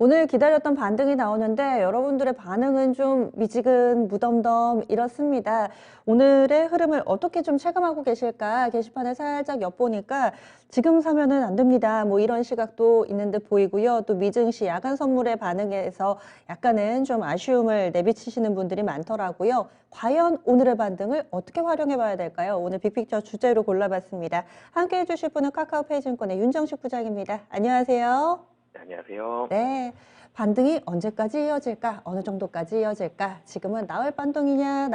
오늘 기다렸던 반등이 나오는데 여러분들의 반응은 좀 미지근, 무덤덤 이렇습니다. 오늘의 흐름을 어떻게 좀 체감하고 계실까? 게시판에 살짝 엿보니까 지금 사면은 안 됩니다. 뭐 이런 시각도 있는 듯 보이고요. 또 미증시 야간 선물의 반응에서 약간은 좀 아쉬움을 내비치시는 분들이 많더라고요. 과연 오늘의 반등을 어떻게 활용해 봐야 될까요? 오늘 빅픽처 주제로 골라봤습니다. 함께 해주실 분은 카카오페이증권의 윤정식 부장입니다. 안녕하세요. 네, 안녕하세요. 네, 반등이 언제까지 이어질까? 어느 정도까지 이어질까? 지금은 나올 반등이냐,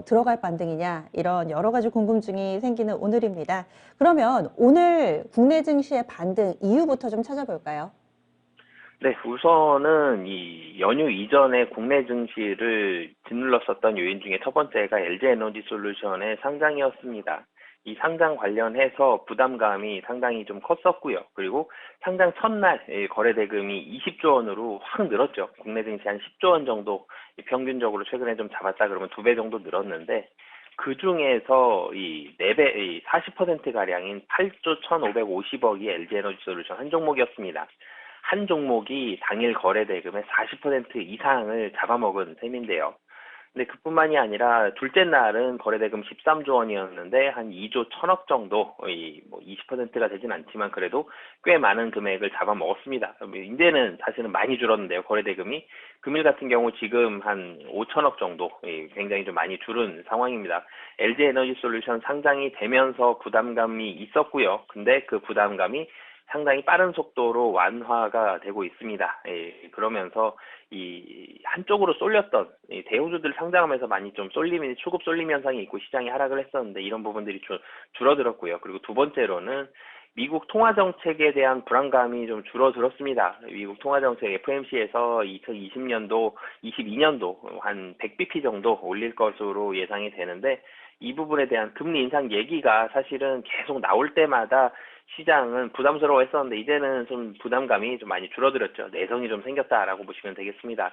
들어갈 반등이냐, 이런 여러 가지 궁금증이 생기는 오늘입니다. 그러면 오늘 국내 증시의 반등 이유부터 좀 찾아볼까요? 네, 우선은 이 연휴 이전에 국내 증시를 짓눌렀었던 요인 중에 첫 번째가 LG에너지솔루션의 상장이었습니다. 이 상장 관련해서 부담감이 상당히 좀 컸었고요. 그리고 상장 첫날 거래 대금이 20조 원으로 확 늘었죠. 국내 증시 한 10조 원 정도 평균적으로 최근에 좀 잡았다 그러면 2배 정도 늘었는데, 그 중에서 이 4배, 이 40%가량인 8조 1,550억이 LG에너지솔루션 한 종목이었습니다. 한 종목이 당일 거래 대금의 40% 이상을 잡아먹은 셈인데요. 근데 그뿐만이 아니라 둘째 날은 거래 대금 13조 원이었는데 한 2조 1천억 정도, 뭐 20%가 되진 않지만 그래도 꽤 많은 금액을 잡아먹었습니다. 이제는 사실은 많이 줄었는데요, 거래 대금이. 금일 같은 경우 지금 한 5천억 정도, 굉장히 좀 많이 줄은 상황입니다. LG에너지솔루션 상장이 되면서 부담감이 있었고요. 근데 그 부담감이 상당히 빠른 속도로 완화가 되고 있습니다. 그러면서 이 한쪽으로 쏠렸던 이 대우주들 상장하면서 많이 좀 수급 쏠림 현상이 있고 시장이 하락을 했었는데, 이런 부분들이 줄어들었고요. 그리고 두 번째로는 미국 통화 정책에 대한 불안감이 좀 줄어들었습니다. 미국 통화 정책 FOMC에서 2020년도, 22년도 한 100bp 정도 올릴 것으로 예상이 되는데, 이 부분에 대한 금리 인상 얘기가 사실은 계속 나올 때마다 시장은 부담스러워했었는데, 이제는 좀 부담감이 좀 많이 줄어들었죠. 내성이 좀 생겼다라고 보시면 되겠습니다.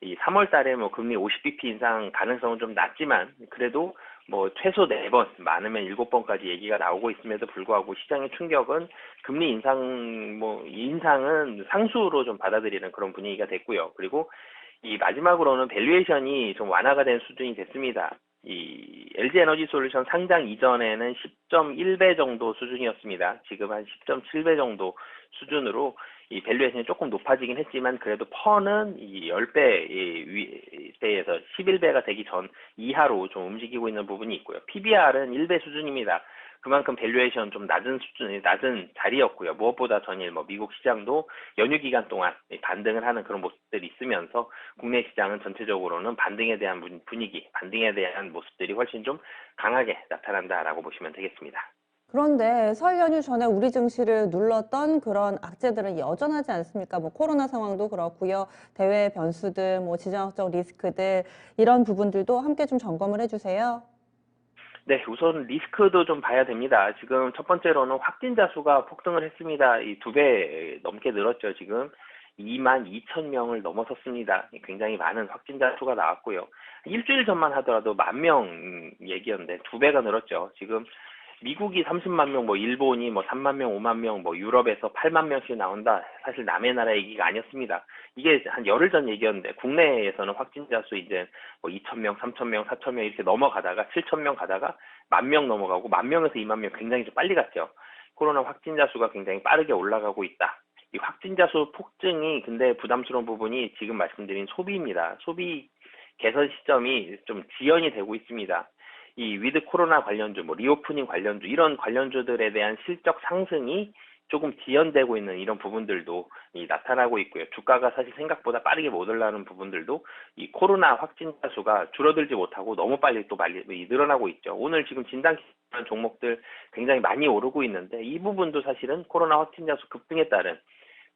이 3월 달에 뭐 금리 50bp 인상 가능성은 좀 낮지만, 그래도 뭐 최소 4번, 많으면 7번까지 얘기가 나오고 있음에도 불구하고 시장의 충격은 금리 인상은 상수로 좀 받아들이는 그런 분위기가 됐고요. 그리고 이 마지막으로는 밸류에이션이 좀 완화가 된 수준이 됐습니다. 이 LG에너지솔루션 상장 이전에는 10.1배 정도 수준이었습니다. 지금 한 10.7배 정도 수준으로 이 밸류에이션이 조금 높아지긴 했지만, 그래도 퍼는 이 10배에서 11배가 되기 전 이하로 좀 움직이고 있는 부분이 있고요. PBR은 1배 수준입니다. 그만큼 밸류에이션 좀 낮은 자리였고요. 무엇보다 전일 미국 시장도 연휴 기간 동안 반등을 하는 그런 모습들이 있으면서 국내 시장은 전체적으로는 반등에 대한 분위기, 반등에 대한 모습들이 훨씬 좀 강하게 나타난다라고 보시면 되겠습니다. 그런데 설 연휴 전에 우리 증시를 눌렀던 그런 악재들은 여전하지 않습니까? 뭐 코로나 상황도 그렇고요. 대외 변수들, 뭐 지정학적 리스크들 이런 부분들도 함께 좀 점검을 해주세요. 네, 우선 리스크도 좀 봐야 됩니다. 지금 첫 번째로는 확진자 수가 폭등을 했습니다. 이 2배 넘게 늘었죠. 지금 2만 2천 명을 넘어섰습니다. 굉장히 많은 확진자 수가 나왔고요. 일주일 전만 하더라도 1만 명 얘기였는데 2배가 늘었죠. 지금 미국이 30만 명, 일본이 3만 명, 5만 명, 유럽에서 8만 명씩 나온다. 사실 남의 나라 얘기가 아니었습니다. 이게 한 열흘 전 얘기였는데, 국내에서는 확진자 수 이제 2천 명, 3천 명, 4천 명 이렇게 넘어가다가 7천 명 가다가 1만 명 넘어가고, 1만 명에서 2만 명 굉장히 좀 빨리 갔죠. 코로나 확진자 수가 굉장히 빠르게 올라가고 있다. 이 확진자 수 폭증이 근데 부담스러운 부분이 지금 말씀드린 소비입니다. 소비 개선 시점이 좀 지연이 되고 있습니다. 이 위드 코로나 관련주, 리오프닝 관련주, 이런 관련주들에 대한 실적 상승이 조금 지연되고 있는 이런 부분들도 나타나고 있고요. 주가가 사실 생각보다 빠르게 못 올라가는 부분들도 이 코로나 확진자 수가 줄어들지 못하고 너무 빨리 늘어나고 있죠. 오늘 지금 진단키트 종목들 굉장히 많이 오르고 있는데, 이 부분도 사실은 코로나 확진자 수 급등에 따른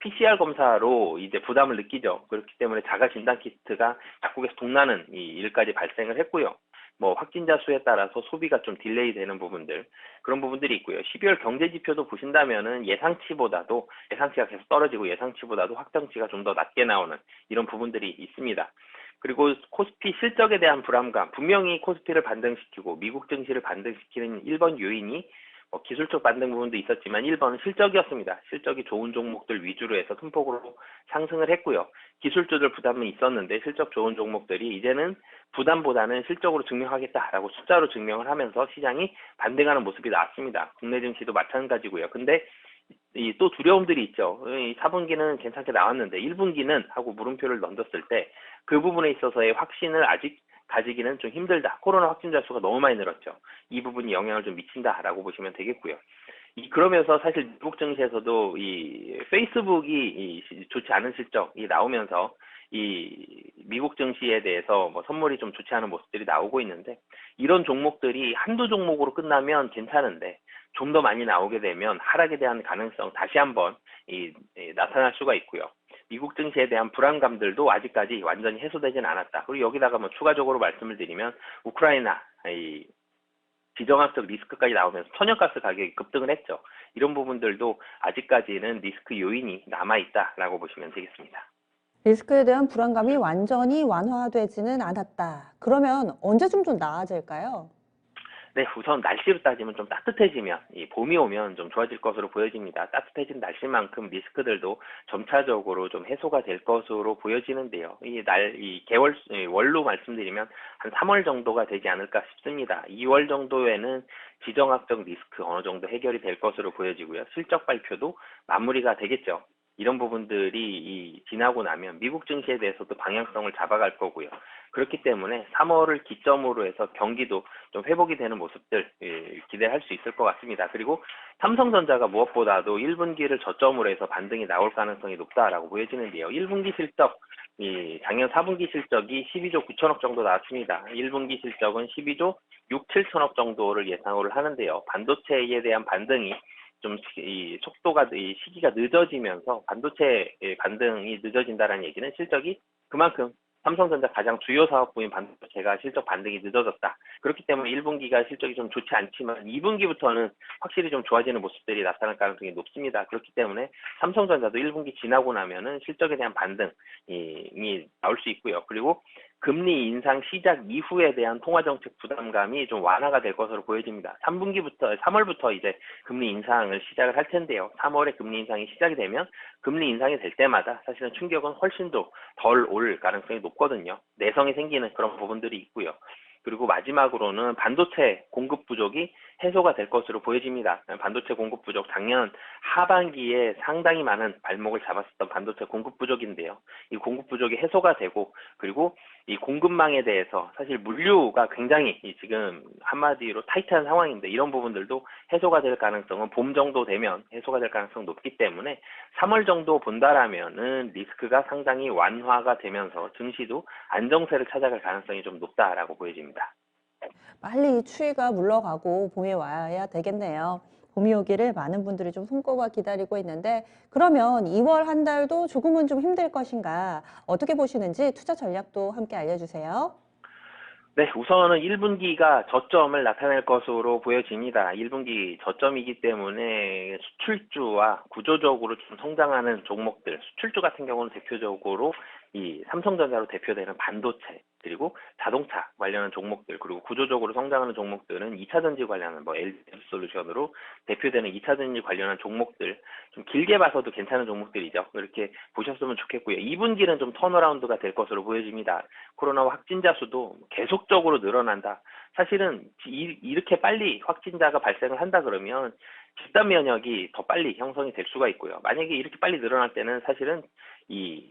PCR 검사로 이제 부담을 느끼죠. 그렇기 때문에 자가 진단 키트가 약국에서 동나는 이 일까지 발생을 했고요. 확진자 수에 따라서 소비가 좀 딜레이 되는 부분들, 그런 부분들이 있고요. 12월 경제 지표도 보신다면은 예상치가 계속 떨어지고 예상치보다도 확정치가 좀 더 낮게 나오는 이런 부분들이 있습니다. 그리고 코스피 실적에 대한 불안감, 분명히 코스피를 반등시키고 미국 증시를 반등시키는 1번 요인이 기술적 반등 부분도 있었지만 1번은 실적이었습니다. 실적이 좋은 종목들 위주로 해서 큰 폭으로 상승을 했고요. 기술주들 부담은 있었는데 실적 좋은 종목들이 이제는 부담보다는 실적으로 증명하겠다라고 숫자로 증명을 하면서 시장이 반등하는 모습이 나왔습니다. 국내 증시도 마찬가지고요. 근데 또 두려움들이 있죠. 4분기는 괜찮게 나왔는데 1분기는 하고 물음표를 던졌을 때 그 부분에 있어서의 확신을 아직 가지기는 좀 힘들다. 코로나 확진자 수가 너무 많이 늘었죠. 이 부분이 영향을 좀 미친다라고 보시면 되겠고요. 그러면서 사실 미국 증시에서도 이 페이스북이 좋지 않은 실적이 나오면서 이 미국 증시에 대해서 선물이 좀 좋지 않은 모습들이 나오고 있는데, 이런 종목들이 한두 종목으로 끝나면 괜찮은데 좀 더 많이 나오게 되면 하락에 대한 가능성 다시 한번 나타날 수가 있고요. 미국 증시에 대한 불안감들도 아직까지 완전히 해소되진 않았다. 그리고 여기다가 추가적으로 말씀을 드리면 우크라이나 지정학적 리스크까지 나오면서 천연가스 가격이 급등을 했죠. 이런 부분들도 아직까지는 리스크 요인이 남아있다라고 보시면 되겠습니다. 리스크에 대한 불안감이 완전히 완화되지는 않았다. 그러면 언제쯤 좀 나아질까요? 네, 우선 날씨로 따지면 좀 따뜻해지면, 봄이 오면 좀 좋아질 것으로 보여집니다. 따뜻해진 날씨만큼 리스크들도 점차적으로 좀 해소가 될 것으로 보여지는데요. 월로 말씀드리면 한 3월 정도가 되지 않을까 싶습니다. 2월 정도에는 지정학적 리스크 어느 정도 해결이 될 것으로 보여지고요. 실적 발표도 마무리가 되겠죠. 이런 부분들이 지나고 나면 미국 증시에 대해서도 방향성을 잡아갈 거고요. 그렇기 때문에 3월을 기점으로 해서 경기도 좀 회복이 되는 모습들 기대할 수 있을 것 같습니다. 그리고 삼성전자가 무엇보다도 1분기를 저점으로 해서 반등이 나올 가능성이 높다라고 보여지는데요. 1분기 실적, 작년 4분기 실적이 12조 9천억 정도 나왔습니다. 1분기 실적은 12조 6, 7천억 정도를 예상을 하는데요. 반도체에 대한 반등이 좀 속도가 시기가 늦어지면서 반도체 반등이 늦어진다는 얘기는 실적이 그만큼 삼성전자 가장 주요 사업부인 반도체가 실적 반등이 늦어졌다. 그렇기 때문에 1분기가 실적이 좀 좋지 않지만 2분기부터는 확실히 좀 좋아지는 모습들이 나타날 가능성이 높습니다. 그렇기 때문에 삼성전자도 1분기 지나고 나면은 실적에 대한 반등이 나올 수 있고요. 그리고 금리 인상 시작 이후에 대한 통화정책 부담감이 좀 완화가 될 것으로 보여집니다. 3월부터 이제 금리 인상을 시작을 할 텐데요. 3월에 금리 인상이 시작이 되면 금리 인상이 될 때마다 사실은 충격은 훨씬 더 덜 올 가능성이 높거든요. 내성이 생기는 그런 부분들이 있고요. 그리고 마지막으로는 반도체 공급 부족이 해소가 될 것으로 보여집니다. 반도체 공급 부족, 작년 하반기에 상당히 많은 발목을 잡았었던 반도체 공급 부족인데요. 이 공급 부족이 해소가 되고, 그리고 이 공급망에 대해서 사실 물류가 굉장히 지금 한마디로 타이트한 상황인데, 이런 부분들도 해소가 될 가능성은 봄 정도 되면 해소가 될 가능성이 높기 때문에 3월 정도 본다라면은 리스크가 상당히 완화가 되면서 증시도 안정세를 찾아갈 가능성이 좀 높다라고 보여집니다. 빨리 이 추위가 물러가고 봄이 와야 되겠네요. 봄이 오기를 많은 분들이 좀 손꼽아 기다리고 있는데, 그러면 2월 한 달도 조금은 좀 힘들 것인가? 어떻게 보시는지 투자 전략도 함께 알려주세요. 네, 우선은 1분기가 저점을 나타낼 것으로 보여집니다. 1분기 저점이기 때문에 수출주와 구조적으로 좀 성장하는 종목들, 수출주 같은 경우는 대표적으로 이 삼성전자로 대표되는 반도체, 그리고 자동차 관련한 종목들, 그리고 구조적으로 성장하는 종목들은 2차전지 관련한 LG솔루션으로 대표되는 2차전지 관련한 종목들, 좀 길게 봐서도 괜찮은 종목들이죠. 이렇게 보셨으면 좋겠고요. 2분기는 좀 턴어라운드가 될 것으로 보여집니다. 코로나 확진자 수도 계속적으로 늘어난다. 사실은 이렇게 빨리 확진자가 발생을 한다 그러면 집단 면역이 더 빨리 형성이 될 수가 있고요. 만약에 이렇게 빨리 늘어날 때는 사실은 이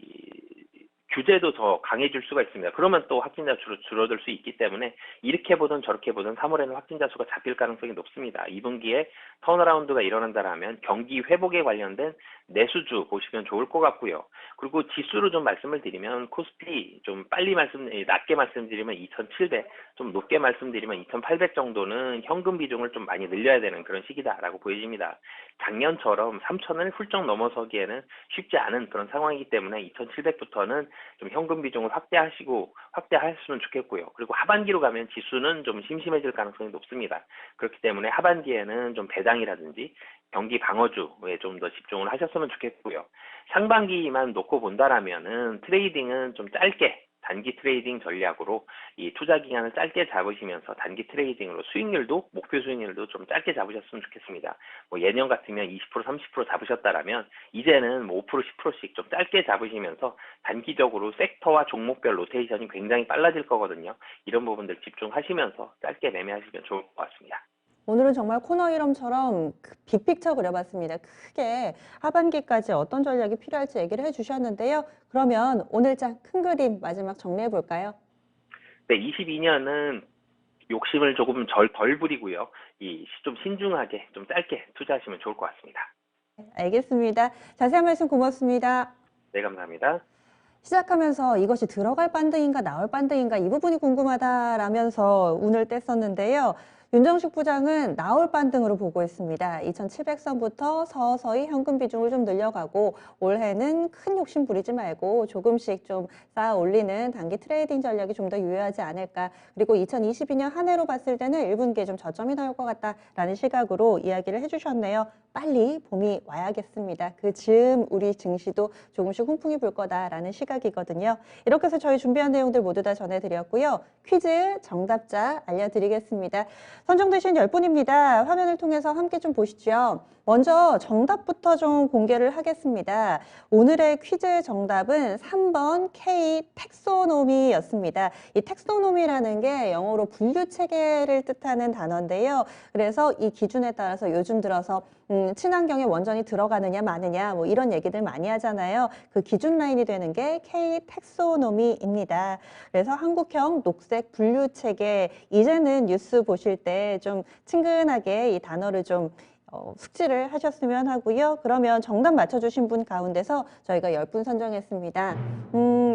규제도 더 강해질 수가 있습니다. 그러면 또 확진자 수로 줄어들 수 있기 때문에 이렇게 보든 저렇게 보든 3월에는 확진자 수가 잡힐 가능성이 높습니다. 2분기에 턴어라운드가 일어난다라면 경기 회복에 관련된 내수주 보시면 좋을 것 같고요. 그리고 지수로 좀 말씀을 드리면 코스피 좀 낮게 말씀드리면 2,700, 좀 높게 말씀드리면 2,800 정도는 현금 비중을 좀 많이 늘려야 되는 그런 시기다라고 보여집니다. 작년처럼 3,000을 훌쩍 넘어서기에는 쉽지 않은 그런 상황이기 때문에 2,700부터는 좀 현금 비중을 확대하셨으면 좋겠고요. 그리고 하반기로 가면 지수는 좀 심심해질 가능성이 높습니다. 그렇기 때문에 하반기에는 좀 배당이라든지 경기 방어주에 좀 더 집중을 하셨으면 좋겠고요. 상반기만 놓고 본다라면은 트레이딩은 좀 짧게 단기 트레이딩 전략으로 이 투자 기간을 짧게 잡으시면서 단기 트레이딩으로 수익률도 목표 수익률도 좀 짧게 잡으셨으면 좋겠습니다. 뭐 예년 같으면 20% 30% 잡으셨다라면 이제는 뭐 5% 10%씩 좀 짧게 잡으시면서 단기적으로 섹터와 종목별 로테이션이 굉장히 빨라질 거거든요. 이런 부분들 집중하시면서 짧게 매매하시면 좋을 것 같습니다. 오늘은 정말 코너 이름처럼 빅픽처 그려봤습니다. 크게 하반기까지 어떤 전략이 필요할지 얘기를 해주셨는데요. 그러면 오늘장 큰 그림 마지막 정리해 볼까요? 네, 22년은 욕심을 조금 덜 부리고요. 좀 신중하게 좀 짧게 투자하시면 좋을 것 같습니다. 알겠습니다. 자세한 말씀 고맙습니다. 네, 감사합니다. 시작하면서 이것이 들어갈 반등인가 나올 반등인가 이 부분이 궁금하다라면서 운을 뗐었는데요. 윤정식 부장은 나올 반등으로 보고 있습니다. 2,700선부터 서서히 현금 비중을 좀 늘려가고 올해는 큰 욕심 부리지 말고 조금씩 좀 쌓아 올리는 단기 트레이딩 전략이 좀 더 유효하지 않을까. 그리고 2022년 한 해로 봤을 때는 1분기에 좀 저점이 나올 것 같다라는 시각으로 이야기를 해주셨네요. 빨리 봄이 와야겠습니다. 그 즈음 우리 증시도 조금씩 훈풍이 불 거다라는 시각이거든요. 이렇게 해서 저희 준비한 내용들 모두 다 전해드렸고요. 퀴즈 정답자 알려드리겠습니다. 선정되신 10분입니다. 화면을 통해서 함께 좀 보시죠. 먼저 정답부터 좀 공개를 하겠습니다. 오늘의 퀴즈 정답은 3번 K 텍소노미였습니다. 이 텍소노미라는 게 영어로 분류 체계를 뜻하는 단어인데요. 그래서 이 기준에 따라서 요즘 들어서 친환경에 원전이 들어가느냐 마느냐 뭐 이런 얘기들 많이 하잖아요. 그 기준 라인이 되는 게 K 텍소노미입니다. 그래서 한국형 녹색 분류 체계 이제는 뉴스 보실 때 좀 친근하게 이 단어를 좀 숙지를 하셨으면 하고요. 그러면 정답 맞춰주신 분 가운데서 저희가 10분 선정했습니다.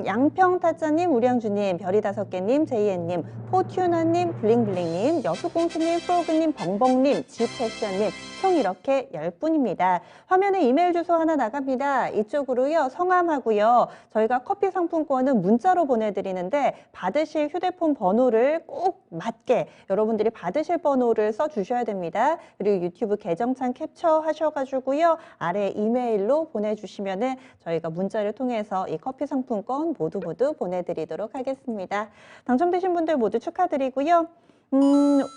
양평타짜님, 우량주님, 별이 5개님, 제이엔님, 포튜나님, 블링블링님, 여수공주님, 프로그님, 벙벙님, 지패션님 총 이렇게 10분입니다. 화면에 이메일 주소 하나 나갑니다. 이쪽으로요. 성함하고요. 저희가 커피 상품권은 문자로 보내드리는데 받으실 휴대폰 번호를 꼭 맞게 여러분들이 받으실 번호를 써주셔야 됩니다. 그리고 유튜브 계정창 캡처하셔가지고요. 아래 이메일로 보내주시면은 저희가 문자를 통해서 이 커피 상품권 모두 보내드리도록 하겠습니다. 당첨되신 분들 모두 축하드리고요.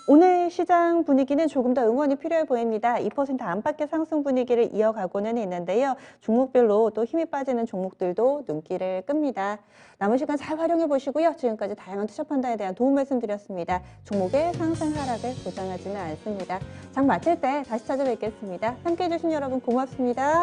오늘 시장 분위기는 조금 더 응원이 필요해 보입니다. 2% 안팎의 상승 분위기를 이어가고는 있는데요. 종목별로 또 힘이 빠지는 종목들도 눈길을 끕니다. 남은 시간 잘 활용해 보시고요. 지금까지 다양한 투자 판단에 대한 도움 말씀드렸습니다. 종목의 상승 하락을 보장하지는 않습니다. 장 마칠 때 다시 찾아뵙겠습니다. 함께해 주신 여러분 고맙습니다.